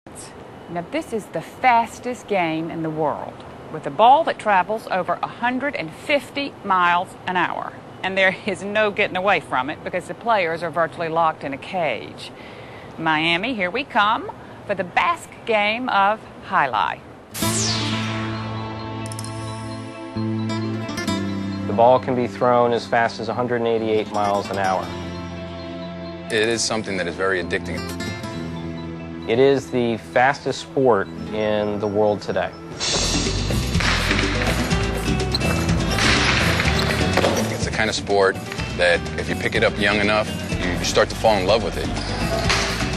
Now this is the fastest game in the world, with a ball that travels over 150 miles an hour. And there is no getting away from it because the players are virtually locked in a cage. Miami, here we come for the Basque game of Jai-alai. The ball can be thrown as fast as 188 miles an hour. It is something that is very addicting. It is the fastest sport in the world today. It's the kind of sport that if you pick it up young enough, you start to fall in love with it.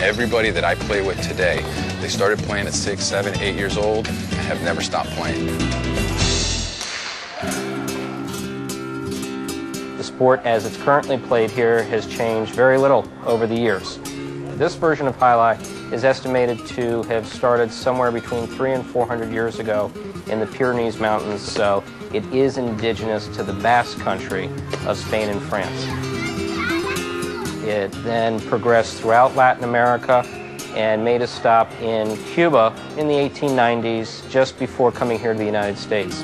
Everybody that I play with today, they started playing at 6, 7, 8 years old and have never stopped playing. The sport as it's currently played here has changed very little over the years. This version of Jai-alai is estimated to have started somewhere between 300 and 400 years ago in the Pyrenees Mountains, so it is indigenous to the Basque country of Spain and France. It then progressed throughout Latin America and made a stop in Cuba in the 1890s, just before coming here to the United States.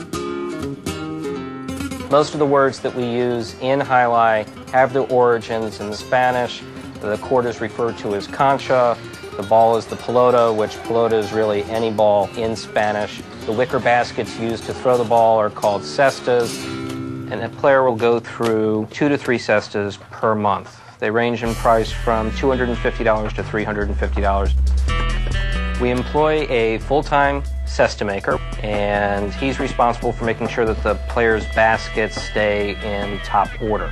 Most of the words that we use in Jai-alai have their origins in Spanish. The court is referred to as cancha. The ball is the pelota, which pelota is really any ball in Spanish. The wicker baskets used to throw the ball are called cestas, and a player will go through 2 to 3 cestas per month. They range in price from $250 to $350. We employ a full-time cesta maker, and he's responsible for making sure that the players' baskets stay in top order.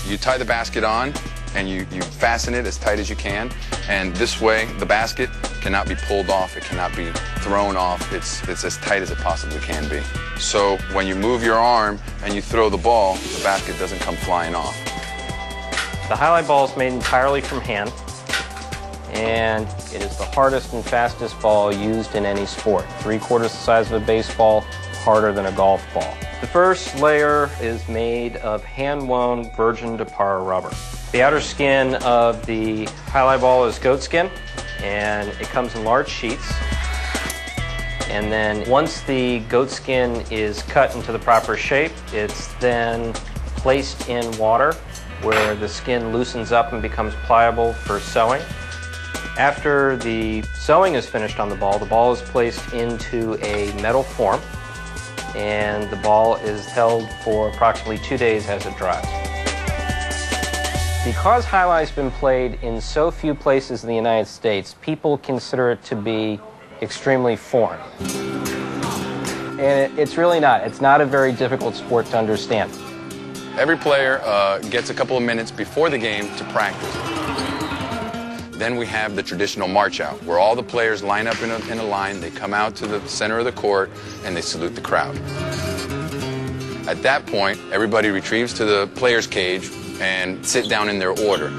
You tie the basket on, and you fasten it as tight as you can, and this way the basket cannot be pulled off, it cannot be thrown off, it's as tight as it possibly can be. So when you move your arm and you throw the ball, the basket doesn't come flying off. The Jai-alai ball is made entirely from hand, and it is the hardest and fastest ball used in any sport. 3/4 the size of a baseball, harder than a golf ball. The first layer is made of hand-woven virgin de par rubber. The outer skin of the Jai-alai ball is goat skin, and it comes in large sheets. And then once the goat skin is cut into the proper shape, it's then placed in water where the skin loosens up and becomes pliable for sewing. After the sewing is finished on the ball is placed into a metal form, and the ball is held for approximately 2 days as it dries. Because Jai-alai has been played in so few places in the United States, people consider it to be extremely foreign. And it's really not. It's not a very difficult sport to understand. Every player gets a couple of minutes before the game to practice. Then we have the traditional march out, where all the players line up in a line, they come out to the center of the court, and they salute the crowd. At that point, everybody retrieves to the player's cage and sit down in their order.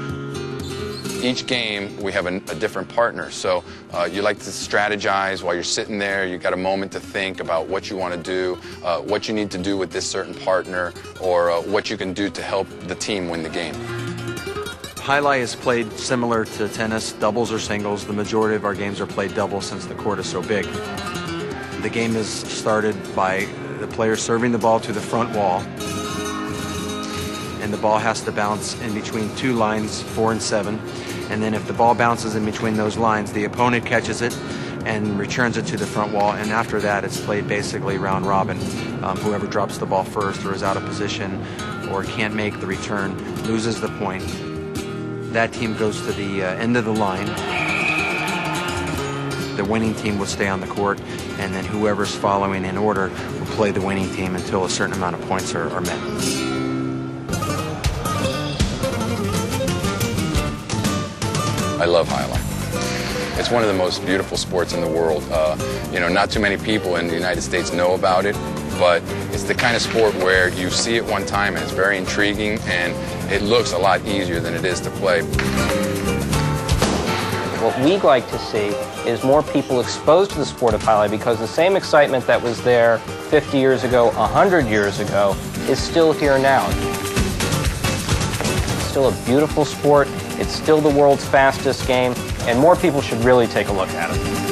Each game, we have a different partner, so you like to strategize while you're sitting there. You got a moment to think about what you want to do, what you need to do with this certain partner, or what you can do to help the team win the game. Jai-alai is played similar to tennis, doubles or singles. The majority of our games are played doubles since the court is so big. The game is started by the player serving the ball to the front wall, and the ball has to bounce in between 2 lines, 4 and 7. And then if the ball bounces in between those lines, the opponent catches it and returns it to the front wall, and after that it's played basically round robin. Whoever drops the ball first or is out of position or can't make the return loses the point. That team goes to the end of the line. The winning team will stay on the court, and then whoever's following in order will play the winning team until a certain amount of points are met. I love Jai-alai. It's one of the most beautiful sports in the world. You know, not too many people in the United States know about it, but it's the kind of sport where you see it one time and it's very intriguing, and it looks a lot easier than it is to play. What we'd like to see is more people exposed to the sport of Jai-alai, because the same excitement that was there 50 years ago, 100 years ago, is still here now. It's still a beautiful sport. It's still the world's fastest game. and more people should really take a look at it.